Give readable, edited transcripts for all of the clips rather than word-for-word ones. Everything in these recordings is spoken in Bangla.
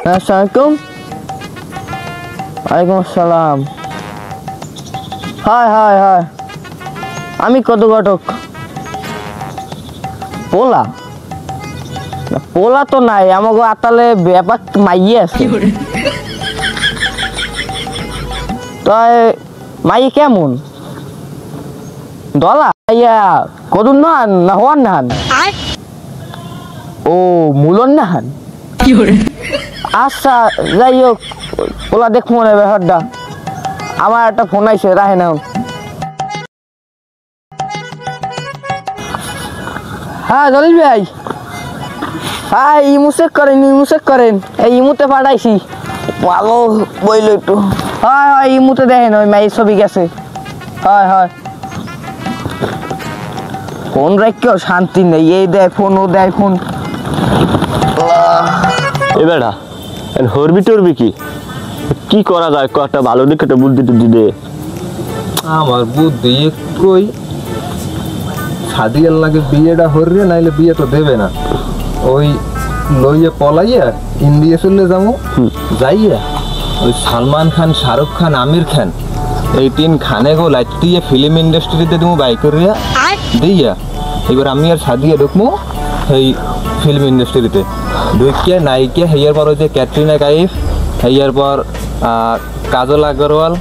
আসসালামু আলাইকুম। আসসালাম। হায় হায় হায়, আমি কত ঘটক। পোলা পোলা তো নাই, আমাকে আতালে ব্যাপার মাইয়ে আছে। তাই মাই কেমন? দলা ইয়া কদুন নাহান না হওয়ার নাহান? ও মূলন নাহান। আচ্ছা যাই হোক, পোলা দেখ মনে ব্যাপারটা। আমার একটা ফোন আইছে, রাহে নাও। হ্যাঁ জলিল ভাই, হ্যাঁ ইমু চেক করেন, এই ইমুতে পাঠাইছি। ভালো বইল একটু। হয় হয় ইমুতে দেখেন, ওই মায়ের ছবি গেছে। হয় হয়, ফোন রাখকেও শান্তি নেই, এই দেয় ফোন ও দেয় ফোন। এ বেটা হরবি টরবি কি করা যায়? একটা ভালো দিকে একটা বুদ্ধি টুদ্ধি দে। আমার বুদ্ধি কই, সাদিয়ার লাগে বিয়েটা হরবে, নাইলে বিয়ে তো দেবে না। ওই লইয়ে পলাইয়া ইন্ডিয়া চলে যাবো, যাইয়া ওই সালমান খান, শাহরুখ খান, আমির খান, এই 3 খানে গো লাইট দিয়ে ফিল্ম ইন্ডাস্ট্রিতে তুমি বাই করিয়া দিয়া, এবার আমি আর সাদিয়া ঢুকবো এই ফিল্ম ইন্ডাস্ট্রিতে। ঢুকিয়া নায়িকা হেয়ার পর ওই যে ক্যাটরিনা কাইফ, হেয়ার পর কাজল আগরওয়াল,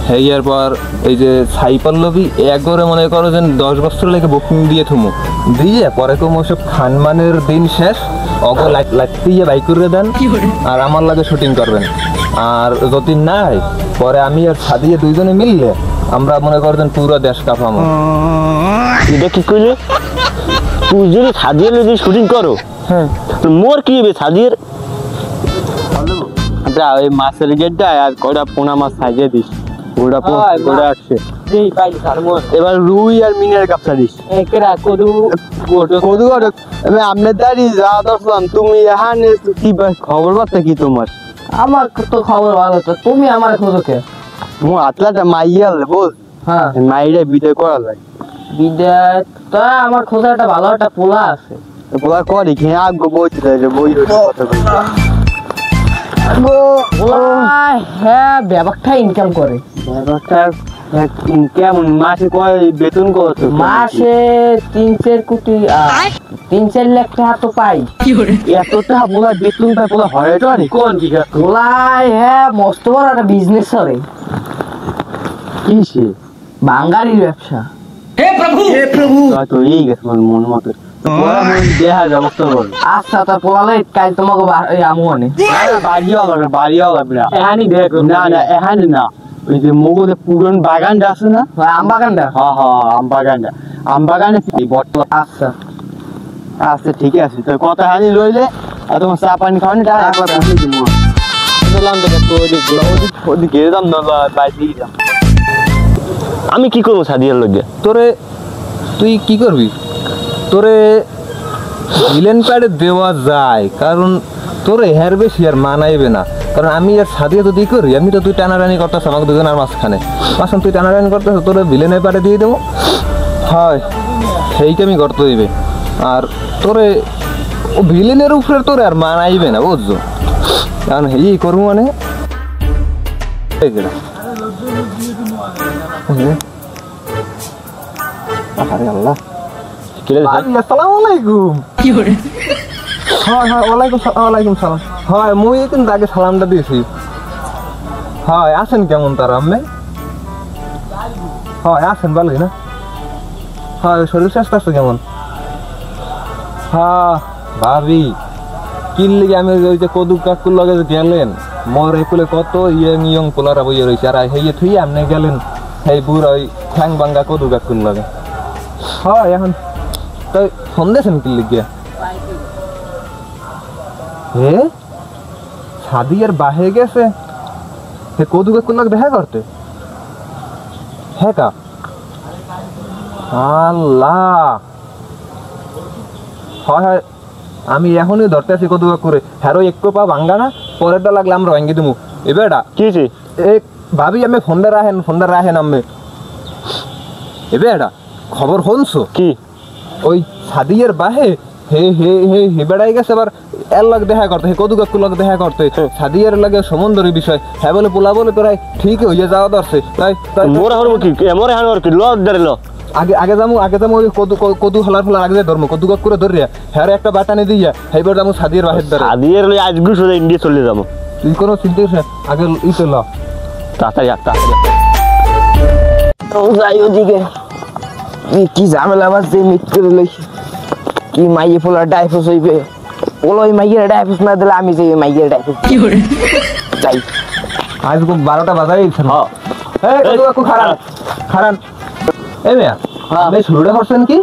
হেয়ার পর এই যে সাই পল্লবী, একবারে মনে করো যে 10 বছর লেগে বুকিং দিয়ে থুমু দিয়ে পরে তো ওসব খানমানের দিন শেষ, অগ লাইট দিয়ে বাই করে দেন আর আমার লাগে শুটিং করবেন। আর যদি নাই পরে আমি আর সাদিয়ে দুইজনে মিললে আমরা মনে করবেন পুরো দেশ কাঁপামো। এটা কি কইলে? তুই যদি সাদিয়ার যদি শুটিং করো, হ্যাঁ মোর কি হবে সাদিয়ার? আচ্ছা ওই মাছের গেটটা আর কয়টা পোনা মাছ সাজিয়ে দিস, ওটা আসছে। এবার রুই আর মিনের কাপড়া দিস। আপনার দাঁড়ি যা দশলাম, তুমি এখানে কি খবর বার্তা কি তোমার? আমার তো খবর ভালো, তো তুমি আমার খোঁজো কে? মো আতলাটা মাইয়া বল। হ্যাঁ মাইরা বিদায় করা যায়। বিদ্যায় তা আমার খোঁজা একটা ভালো একটা পোলা আছে। পোলা করি কি আগো বইতে যায়, বই কথা বলি। হ্যাঁ ব্যাপারটা ইনকাম করে। ব্যাপারটা কেমন? মাসে কয় বেতন কত? মাসে 3-4 কোটি 3-4 লাখ টাকা তো পাই। এত টাকা পোলা বেতন পায়? পোলা হয় তো আরে কোন কি পোলাই হ্যাঁ মস্ত বড় একটা বিজনেস করে। কিসে? বাঙালির ব্যবসা। হে প্রভু তো এই গেছে মন মতো। দেহা ব্যবস্থা করো। আচ্ছা তা পোলালে কাল তোমাকে আমু আনে বাড়িও লাগবে না। এখানে দেখো না না, এখানে না, ওই যে মগজে পুরন বাগানটা আছে না, আম বাগানটা। হ্যাঁ হ্যাঁ আম বাগানে আচ্ছা আচ্ছা ঠিক আছে, তো কথা হানি রইলে আর তোমার চা পানি খাওয়ানি টাকা ঘিরে দাম না বাইরে দাম। আমি কি করবো সাদিয়ার লগে? তোরে তুই কি করবি? তোরে ভিলেন প্যাডে দেওয়া যায়, কারণ তোরে হের বেশি আর মানাইবে না। কারণ আমি আর সাদিয়া যদি করি, আমি তো তুই টানাটানি করতেছ আমাকে দুজনের মাঝখানে, তুই টানাটানি করতেছ, তোরে ভিলেনের প্যাডে দিয়ে দেবো। হয় সেইকে আমি করতে হইবে। আর তোরে ও ভিলেনের উপরে তোরে আর মানাইবে না, বুঝছো? কারণ এই করবো মানে আরে আল্লাহ। আসসালামু আলাইকুম। হয় হয় ওয়ালাইকুম সালাম। হয় মুই কিন্তু আগে সালামটা দিয়েছি। হয় আছেন কেমন তারা আপনি? হয় আছেন ভালোই না? হয় শরীর স্বাস্থ্য আছে কেমন? হ্যাঁ ভাবি কিনলে আমি ওই যে কদু কাকুর লগে গেলেন, মোর একুলে কত ইয়ং পোলারা বইয়ে রয়েছে, আর হেয়ে থুই আপনি গেলেন সেই বুড়া ওই ঠ্যাং ভাঙ্গা কদু কাকুর লগে। হয় এখন তো ফোন দিয়েছেন কিনলে গিয়া? হে সাদিয়ার বাহে গেছে হে কদু কাকুর লগে দেখা করতে? হ্যাঁ কা আল্লাহ। হয় হয় আমি এখনই ধরতে আছি কদু করে। হ্যারো একটু পা ভাঙ্গা না, পরেরটা লাগলে আমরা ভাঙ্গি দেবো। এবারটা কি ভাবি আমি ফোনটা রাহেন আমি এবারটা খবর শুনছো কি? ওই সাদিয়ার বাহে হে হে হে হে বেড়াই গেছে এবার এর লগ দেখা করতে হে কদু কাকু লগ দেখা করতে সাদিয়ার লাগে সমন্দরি বিষয় হ্যাঁ বলে পোলা বলে প্রায় ঠিক হয়ে যাওয়া দরছে তাই মোরা হরবো কি মোরে হানোর কি ল ধরে ল আগে আগে যাবো ওই কদু হলার ফলার আগে ধর্ম কদু কাক করে ধরিয়া হ্যাঁ একটা বাটানি দিয়া হেবার যাবো সাদিয়ার বাহির ধরে সাদিয়ার লই আজকে সোজা ইন্ডিয়া চলে যাবো তুই কোনো চিন্তা করিস না আগে ইতে ল তাড়াতাড়ি তাড়াতাড়ি যাই ওদিকে কি ঝামেলা বাজছে মৃত্যু লই কি মাইয়ে ফোলা ডাইফোস হইবে ওলো ওই মাইয়ের ডাইফোস না দিলে আমি যাই মাইয়ের ডাইফোস কি করে যাই আজ 12টা বাজারে ইচ্ছা না এই কদু কাকু খারান খারান এই মেয়া আপনি শুরুটা করছেন কি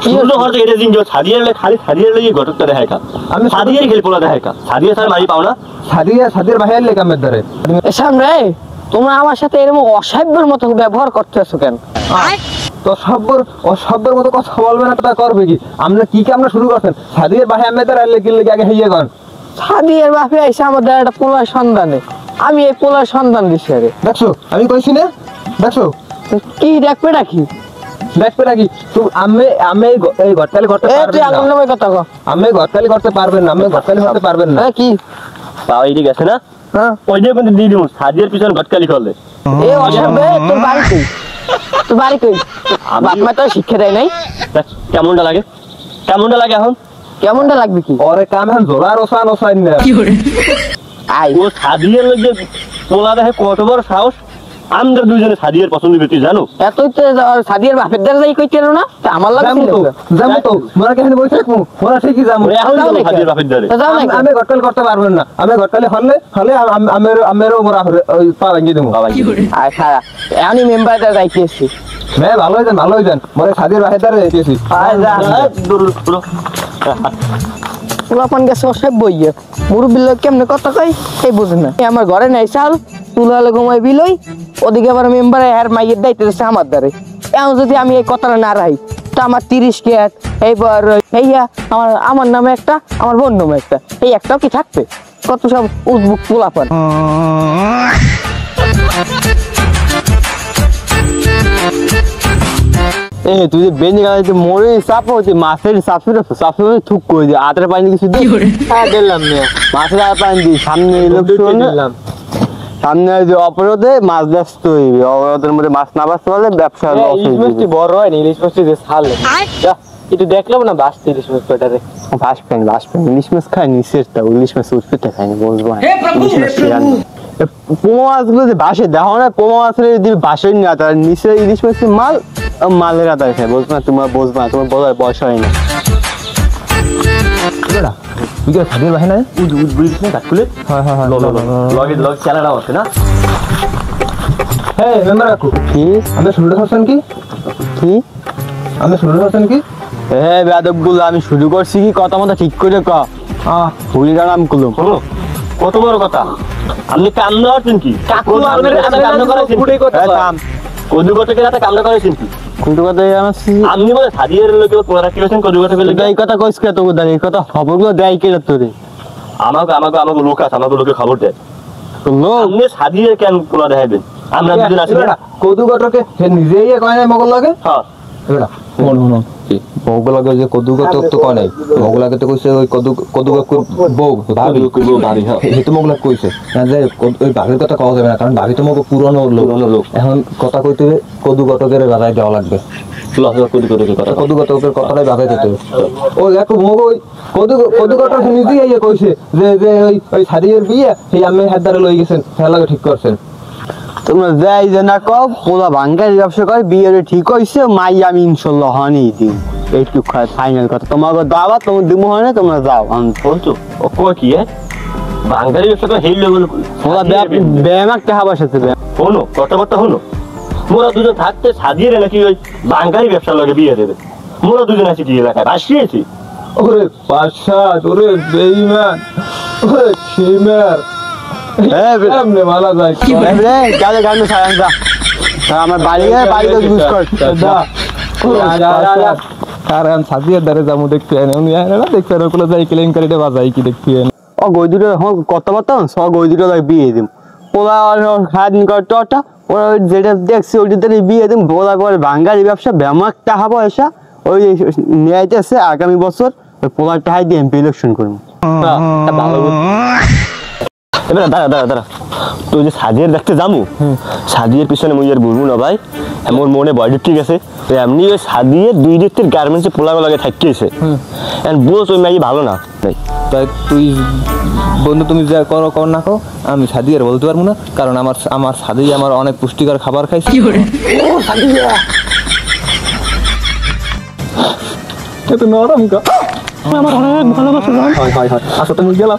শুরু হতে এটা দিন যে সাদিয়ার লই খালি সাদিয়ার লই ঘটকটা দেখায় কা আমি সাদিয়ার খেল পোলা দেখায় কা সাদিয়া স্যার মারি পাও না সাদিয়ার বাহির লেগে আমার ধরে সামনে তোমরা আমার সাথে এরকম অসভ্যের মতো ব্যবহার করতেছো কেন তো অসভ্যের মতো কথা বলবে না তা করবে কি আমরা কি কি আমরা শুরু করছেন সাদিয়ার বাহির আমার ধরে লেগে আগে হইয়া গন সাদিয়ার বাপে আইসা আমাদের একটা পোলার সন্ধানে আমি এই পোলার সন্ধান দিছি আরে দেখছো আমি কইছি না দেখছো কি দেখবে নাকি দেখবে নাকি তো আমি এই ঘরটালি করতে তুই পারবেন আগুন না নামে কথা কও আমি ঘরটালি করতে পারবেন না আমি ঘরটালি করতে পারবেন না কি পাও এই গেছে না হ্যাঁ ওই যে কিন্তু দিয়ে দিমু সাদিয়ার পিছন ঘটকালি করলে এই অসভ্য তোর বাড়ি কই তোর বাড়ি কই বাপ মা তো শিক্ষা দেয় নাই কেমনটা লাগে এখন কেমনটা লাগবে কি ওরে কাম এখন জোড়া রসান না আই ও সাদিয়ার লোক যে পোলা দেখে কত বড় সাহস আমরা দুজনে সাদিয়ার পছন্দ করি জানো এতই তো সাদিয়ার বাপের দ্বারা যাই কইতে না তো আমার লাগে যাবো তো মোরা কেন বসে থাকবো মোরা ঠিকই যাবো এখন যাবো সাদিয়ার বাপের দ্বারে যাও নাকি আমি ঘরটালি করতে পারবেন না আমি ঘরটালি হলে আমেরও মোরা ওই পা ভেঙে দেবো আর সারা এখনই মেম্বারটা যাইতেছি হ্যাঁ ভালো হয়ে যান মোরা সাদিয়ার বাহির দ্বারে যাইতেছি পোলাপান গেছে অসভ্য ইয়ে মুরব্বীর লোক কেমনে কথা কই এই বুঝে না আমার ঘরে নাই চাল তুলা হলে ঘুমাই বিলই ওদিকে আবার মেম্বার আর মাইয়ের দায়িত্ব দিচ্ছে আমার দ্বারে এখন যদি আমি এই কথাটা না রাখি তা আমার 30 ক্যাট এইবার এইয়া আমার নামে একটা আমার বোন নামে একটা এই একটাও কি থাকবে কত সব উদ্বুক পোলাপান এ তুই যে বেঞ্চে গাড়িতে মরে চাপো তুই মাছের চাপে থুক করে দি আটার পানি কিছু হ্যাঁ দিলাম মাছের আর পানি দি সামনে দিলাম সামনে যে অপরাধে মাছ ব্যস্ত হইবে অপরাধের মধ্যে মাছ না বাঁচতে পারলে ব্যবসা লস হইবে বড় হয় না ইলিশ মাছটি যে ছাল একটু দেখলাম না বাঁচতে ইলিশ মাছ কয়টারে ভাসপেন ইলিশ মাছ খায় নিচের তা ইলিশ মাছ উঠতে খায়নি বলবো পোমা মাছগুলো যে বাসে দেখো না পোমা মাছের যদি বাসের না তার নিচে ইলিশ মাছের মালের আদায় খায় বলছো না তোমার বুঝবা না তোমার বোঝার বয়স হয় না তুই কি সাদিয়ার বাহির নাই বুঝিস না কাকুলে হ্যাঁ লগ চালাটা আছে না হ্যাঁ মেম্বার কাকু কি আমি শুরুটা করছেন কি হ্যাঁ বেয়াদবগুলো আমি শুরু করছি কি কথা মতো ঠিক করে ক হুলিরা নাম করলাম কত বড় কথা আপনি কামনা হচ্ছেন কি কদু কতকে রাতে কামনা করেছেন কি কোনটা কথা আপনি বলে সাদিয়ার লোকে পোড়া কি করেছেন কদু কতকে এই কথা কইস কে তো এই কথা খবরগুলো দেয় কে তোরে আমাকে লোক আছে আমাকে লোকে খবর দেয় লোক আপনি সাদিয়ার কেন পোড়া দেখাবেন আমরা দুজন আছি কদু কটকে নিজেই কয় নাই মগল লাগে হ্যাঁ মগলাকে যে কদু কটক তো কয় নাই মগলাকে তো কইছে ওই কদু বউ ভাবি সেইটো মগলাক কইছে না যে ওই ভাবির কথা কওয়া যাবে না কারণ ভাবি তো মগো পুরনো লোক এখন কথা কইতে কদু কটকের বাজায় দেওয়া লাগবে কদু কটকের কথাটাই বাজায় দিতে ওই দেখো মগো ওই কদু কটক নিজেই কইছে যে ওই সাদিয়ার বিয়ে সেই আমি হাত ধরে লই গেছেন খেলাকে ঠিক করছেন তোমরা যাই যে না কও পোলা ভাঙ্গারি ব্যবসা করে বিয়ের ঠিক হইছে মাই আমি ইনশাল্লাহ হানি দিই এইটুকু ফাইনাল কথা তোমাকে দাওয়া তোমার দিমু হয় না তোমরা যাও আমি বলছো ও কো কি ভাঙ্গারি ব্যবসা করে হেল লেভেল পোলা ব্যায়ামাক টাকা বসাতে হনো কথাবার্তা হনো মোরা দুজন থাকতে সাদিয়ে নাকি ওই ভাঙ্গারি ব্যবসা লাগে বিয়ে দেবে মোরা দুজন আছি কি এলাকায় বাসিয়েছি ওরে পাশা ওরে বেঈমান ওরে শিমার এমনে মালা যায় কি রে গালে গালে ছাড়ান যা আমার বাড়িতে ইউজ কর দা কারণ সাদিয়ার দ্বারে যাবো দেখতে আনে উনি আনে না দেখতে আর ওগুলো যাই কেলেঙ্কারিটা বাজাই কি দেখতে আনে ও গই দুটো কথাবার্তা সব গই দুটো বিয়ে দিম পোলা খাদিন করতে ওরা যেটা দেখছি ওইটাতে বিয়ে দিম পোলা করে ভাঙ্গারি ব্যবসা ব্যামাক টাকা পয়সা ওই নিয়ে আইতেছে আগামী বছর ওই পোলার টাহাই দিয়ে এমপি ইলেকশন করবো। ভালো এবার দাঁড়া তুই যে সাজিয়ে দেখতে যাবো সাজিয়ের পিছনে মুই আর ঘুরবো না ভাই মোর মনে বয়স ঠিক আছে এমনি ওই সাজিয়ে দুই দিকের গার্মেন্টসে পোলাগো লাগে থাকতেছে বস ওই মেয়ে ভালো না তাই তুই বন্ধু তুমি যা করো কর না কো আমি সাদি আর বলতে পারবো না, কারণ আমার সাদি আমার অনেক পুষ্টিকর খাবার খাইছে। এত নরম কা আমার অনেক ভালোবাসা। হয় হয় হয়, আসলে তুমি গেলাম